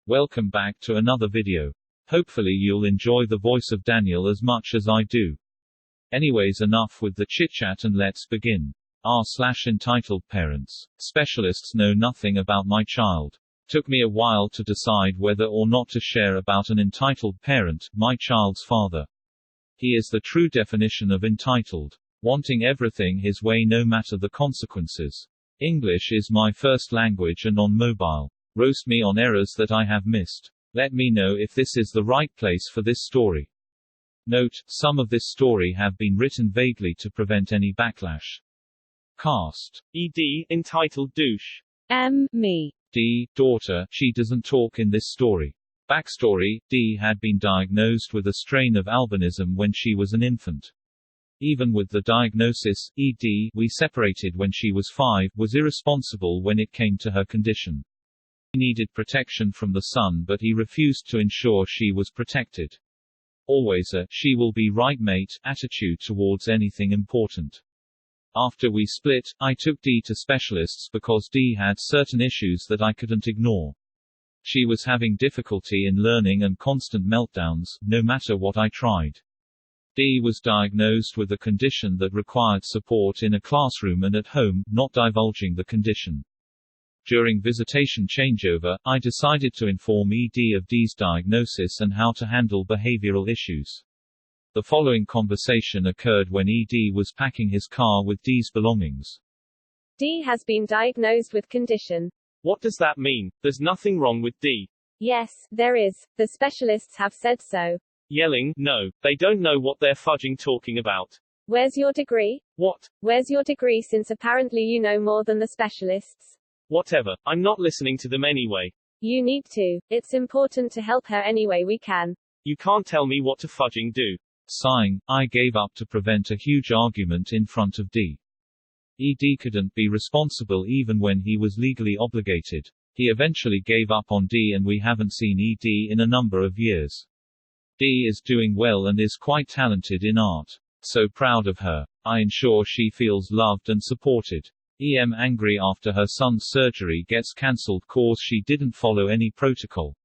Welcome back to another video. Hopefully you'll enjoy the voice of Daniel as much as I do. Anyways, enough with the chit-chat and let's begin. entitled parents. Specialists know nothing about my child. Took me a while to decide whether or not to share about an entitled parent, my child's father. He is the true definition of entitled. Wanting everything his way no matter the consequences. English is my first language and on mobile. Roast me on errors that I have missed. Let me know if this is the right place for this story. Note, some of this story have been written vaguely to prevent any backlash. Cast. ED, entitled douche. Me. D, daughter, she doesn't talk in this story. Backstory, D had been diagnosed with a strain of albinism when she was an infant. Even with the diagnosis, ED, we separated when she was 5, was irresponsible when it came to her condition. He needed protection from the son but he refused to ensure she was protected. Always a "she will be right mate" attitude towards anything important. After we split, I took D to specialists because D had certain issues that I couldn't ignore. She was having difficulty in learning and constant meltdowns, no matter what I tried. D was diagnosed with a condition that required support in a classroom and at home, not divulging the condition. During visitation changeover, I decided to inform ED of D's diagnosis and how to handle behavioral issues. The following conversation occurred when ED was packing his car with D's belongings. D has been diagnosed with condition. What does that mean? There's nothing wrong with D. Yes, there is. The specialists have said so. Yelling, no, they don't know what they're fudging talking about. Where's your degree? What? Where's your degree since apparently you know more than the specialists? Whatever, I'm not listening to them anyway. You need to. It's important to help her any way we can. You can't tell me what to fudging do. Sighing, I gave up to prevent a huge argument in front of D. ED couldn't be responsible even when he was legally obligated. He eventually gave up on D and we haven't seen ED in a number of years. D is doing well and is quite talented in art. So proud of her. I ensure she feels loved and supported. Angry after her son's surgery gets cancelled cause she didn't follow any protocol.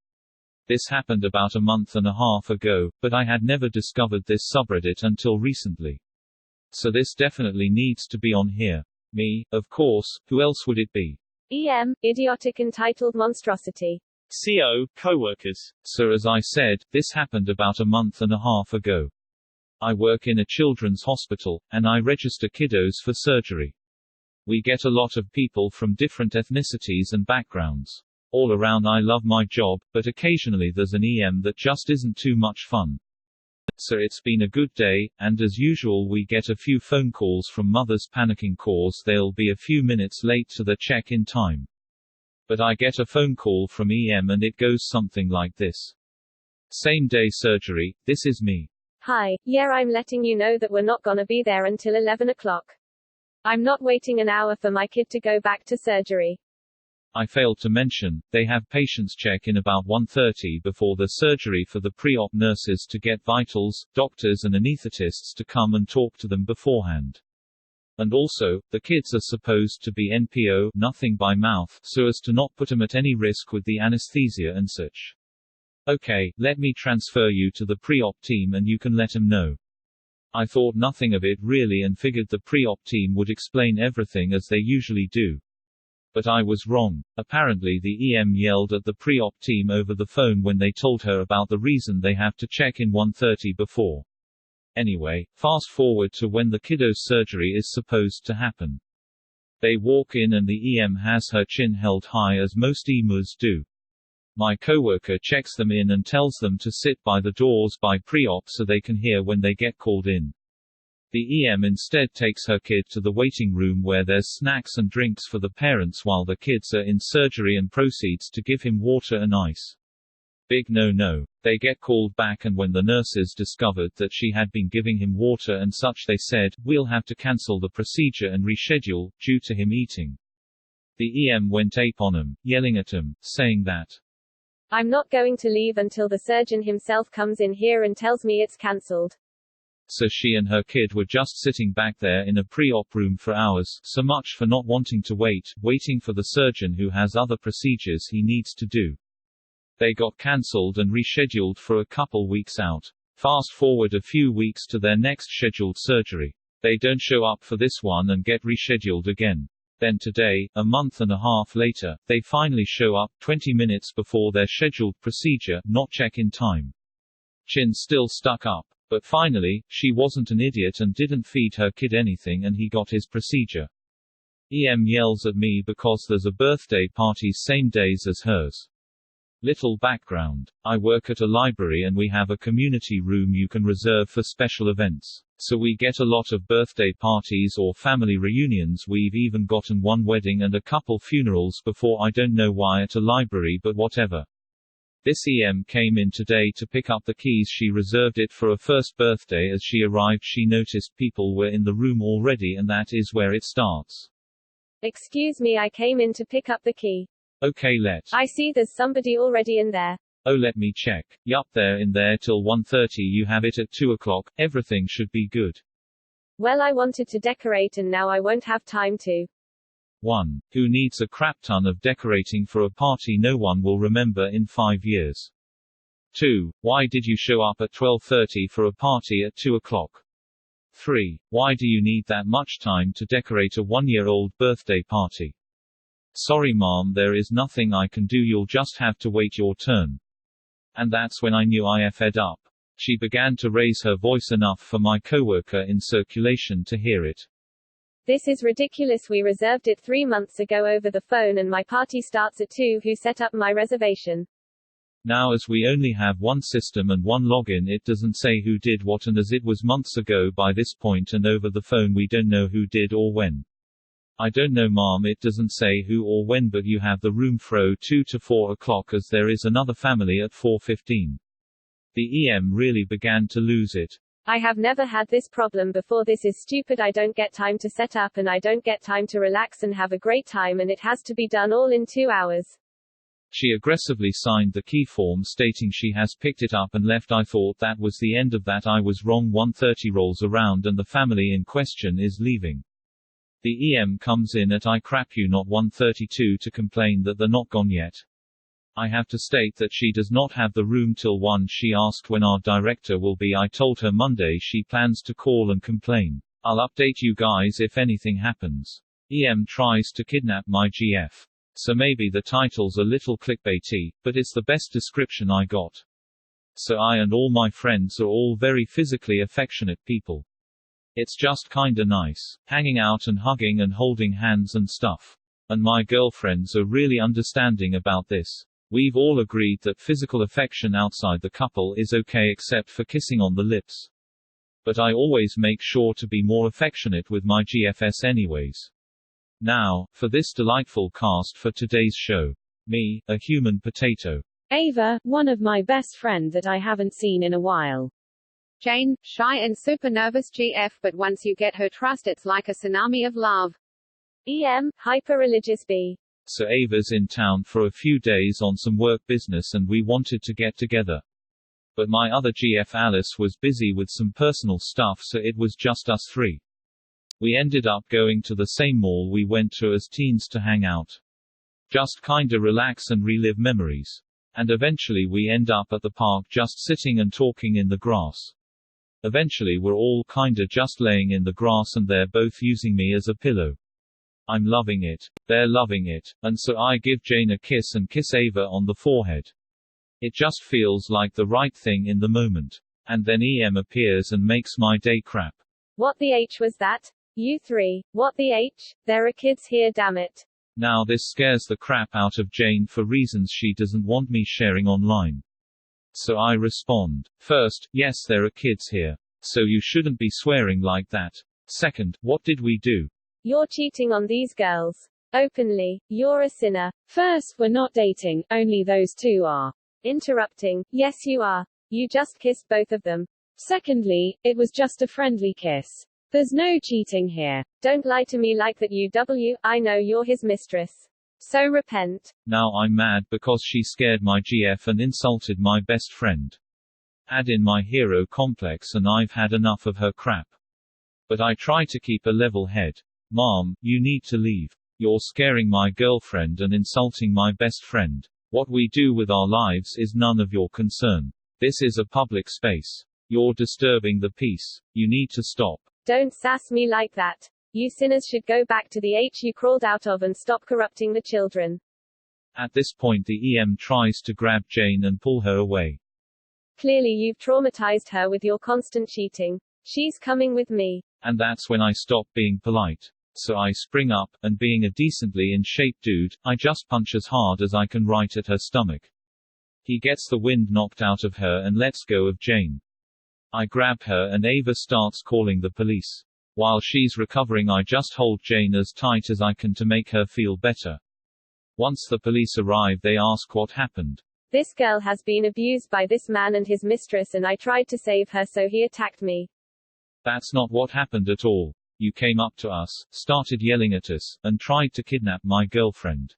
This happened about a month and a half ago, but I had never discovered this subreddit until recently. So this definitely needs to be on here. Me, of course, who else would it be? Idiotic entitled monstrosity. CO, coworkers. So as I said, this happened about a month and a half ago. I work in a children's hospital, and I register kiddos for surgery. We get a lot of people from different ethnicities and backgrounds. All around I love my job, but occasionally there's an that just isn't too much fun. So it's been a good day, and as usual we get a few phone calls from mothers panicking cause they'll be a few minutes late to the check-in time. But I get a phone call from and it goes something like this. Same day surgery, this is me. Hi, yeah, I'm letting you know that we're not gonna be there until 11 o'clock. I'm not waiting an hour for my kid to go back to surgery. I failed to mention, they have patients check in about 1:30 before the surgery for the pre-op nurses to get vitals, doctors and anesthetists to come and talk to them beforehand. And also, the kids are supposed to be NPO, nothing by mouth, so as to not put them at any risk with the anesthesia and such. Okay, let me transfer you to the pre-op team and you can let them know. I thought nothing of it really and figured the pre-op team would explain everything as they usually do. But I was wrong. Apparently the yelled at the pre-op team over the phone when they told her about the reason they have to check in 1:30 before. Anyway, fast forward to when the kiddo's surgery is supposed to happen. They walk in and the has her chin held high as most EMs do. My coworker checks them in and tells them to sit by the doors by pre-op so they can hear when they get called in. The instead takes her kid to the waiting room where there's snacks and drinks for the parents while the kids are in surgery and proceeds to give him water and ice. Big no-no. They get called back and when the nurses discovered that she had been giving him water and such they said, we'll have to cancel the procedure and reschedule, due to him eating. The went ape on him, yelling at him, saying that I'm not going to leave until the surgeon himself comes in here and tells me it's cancelled. So she and her kid were just sitting back there in a pre-op room for hours, so much for not wanting to waiting for the surgeon who has other procedures he needs to do. They got cancelled and rescheduled for a couple weeks out. Fast forward a few weeks to their next scheduled surgery. They don't show up for this one and get rescheduled again. Then today, a month and a half later, they finally show up, 20 minutes before their scheduled procedure, not check-in time. Chin still stuck up. But finally, she wasn't an idiot and didn't feed her kid anything and he got his procedure. EM yells at me because there's a birthday party same days as hers. Little background. I work at a library and we have a community room you can reserve for special events. So we get a lot of birthday parties or family reunions. We've even gotten one wedding and a couple funerals before. I don't know why at a library, but whatever. This EM came in today to pick up the keys. She reserved it for a first birthday. As she arrived, she noticed people were in the room already, and that is where it starts. Excuse me, I came in to pick up the key. Okay, I see there's somebody already in there. Oh, let me check. Yup, they're in there till 1:30. You have it at 2 o'clock. Everything should be good. Well, I wanted to decorate and now I won't have time to. 1. Who needs a crap ton of decorating for a party no one will remember in 5 years? 2. Why did you show up at 12:30 for a party at 2 o'clock? 3. Why do you need that much time to decorate a 1-year-old birthday party? Sorry mom, there is nothing I can do, you'll just have to wait your turn. And that's when I knew I f'd up. She began to raise her voice enough for my coworker in circulation to hear it. This is ridiculous, we reserved it 3 months ago over the phone and my party starts at 2. Who set up my reservation? Now as we only have one system and one login, it doesn't say who did what, and as it was months ago by this point and over the phone we don't know who did or when. I don't know mom, it doesn't say who or when, but you have the room fro 2 to 4 o'clock as there is another family at 4:15. The EM really began to lose it. I have never had this problem before. This is stupid. I don't get time to set up and I don't get time to relax and have a great time, and it has to be done all in 2 hours. She aggressively signed the key form stating she has picked it up and left. I thought that was the end of that. I was wrong. 1:30 rolls around and the family in question is leaving. The EM comes in at I crap you not 1:32 to complain that they're not gone yet. I have to state that she does not have the room till 1. She asked when our director will be. I told her Monday. She plans to call and complain. I'll update you guys if anything happens. EM tries to kidnap my GF. So maybe the title's a little clickbaity, but it's the best description I got. So I and all my friends are all very physically affectionate people. It's just kinda nice. Hanging out and hugging and holding hands and stuff. And my girlfriends are really understanding about this. We've all agreed that physical affection outside the couple is okay except for kissing on the lips. But I always make sure to be more affectionate with my GFS anyways. Now, for this delightful cast for today's show. Me, a human potato. Ava, one of my best friend that I haven't seen in a while. Jane, shy and super nervous GF, but once you get her trust it's like a tsunami of love. EM, hyper-religious B. So Ava's in town for a few days on some work business and we wanted to get together. But my other GF Alice was busy with some personal stuff, so it was just us 3. We ended up going to the same mall we went to as teens to hang out. Just kinda relax and relive memories. And eventually we end up at the park just sitting and talking in the grass. Eventually we're all kinda just laying in the grass and they're both using me as a pillow. I'm loving it. They're loving it. And so I give Jane a kiss and kiss Ava on the forehead. It just feels like the right thing in the moment. And then EM appears and makes my day crap. What the H was that? You 3. What the H? There are kids here, damn it. Now this scares the crap out of Jane for reasons she doesn't want me sharing online. So I respond. First, yes, there are kids here. So you shouldn't be swearing like that. Second, what did we do? You're cheating on these girls. Openly. You're a sinner. First, we're not dating, only those 2 are. Interrupting. Yes, you are. You just kissed both of them. Secondly, it was just a friendly kiss. There's no cheating here. Don't lie to me like that, UW. I know you're his mistress. So repent. Now I'm mad because she scared my GF and insulted my best friend. Add in my hero complex and I've had enough of her crap. But I try to keep a level head. Mom, you need to leave. You're scaring my girlfriend and insulting my best friend. What we do with our lives is none of your concern. This is a public space. You're disturbing the peace. You need to stop. Don't sass me like that. You sinners should go back to the H you crawled out of and stop corrupting the children. At this point the EM tries to grab Jane and pull her away. Clearly you've traumatized her with your constant cheating. She's coming with me. And that's when I stop being polite. So I spring up, and being a decently in shape dude, I just punch as hard as I can right at her stomach. He gets the wind knocked out of her and lets go of Jane. I grab her and Ava starts calling the police. While she's recovering I just hold Jane as tight as I can to make her feel better. Once the police arrive they ask what happened. This girl has been abused by this man and his mistress and I tried to save her so he attacked me. That's not what happened at all. You came up to us, started yelling at us, and tried to kidnap my girlfriend.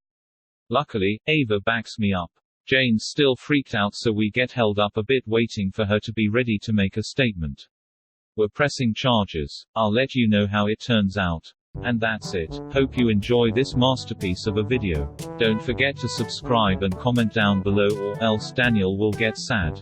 Luckily, Ava backs me up. Jane's still freaked out so we get held up a bit waiting for her to be ready to make a statement. We're pressing charges. I'll let you know how it turns out. And that's it. Hope you enjoy this masterpiece of a video. Don't forget to subscribe and comment down below or else Daniel will get sad.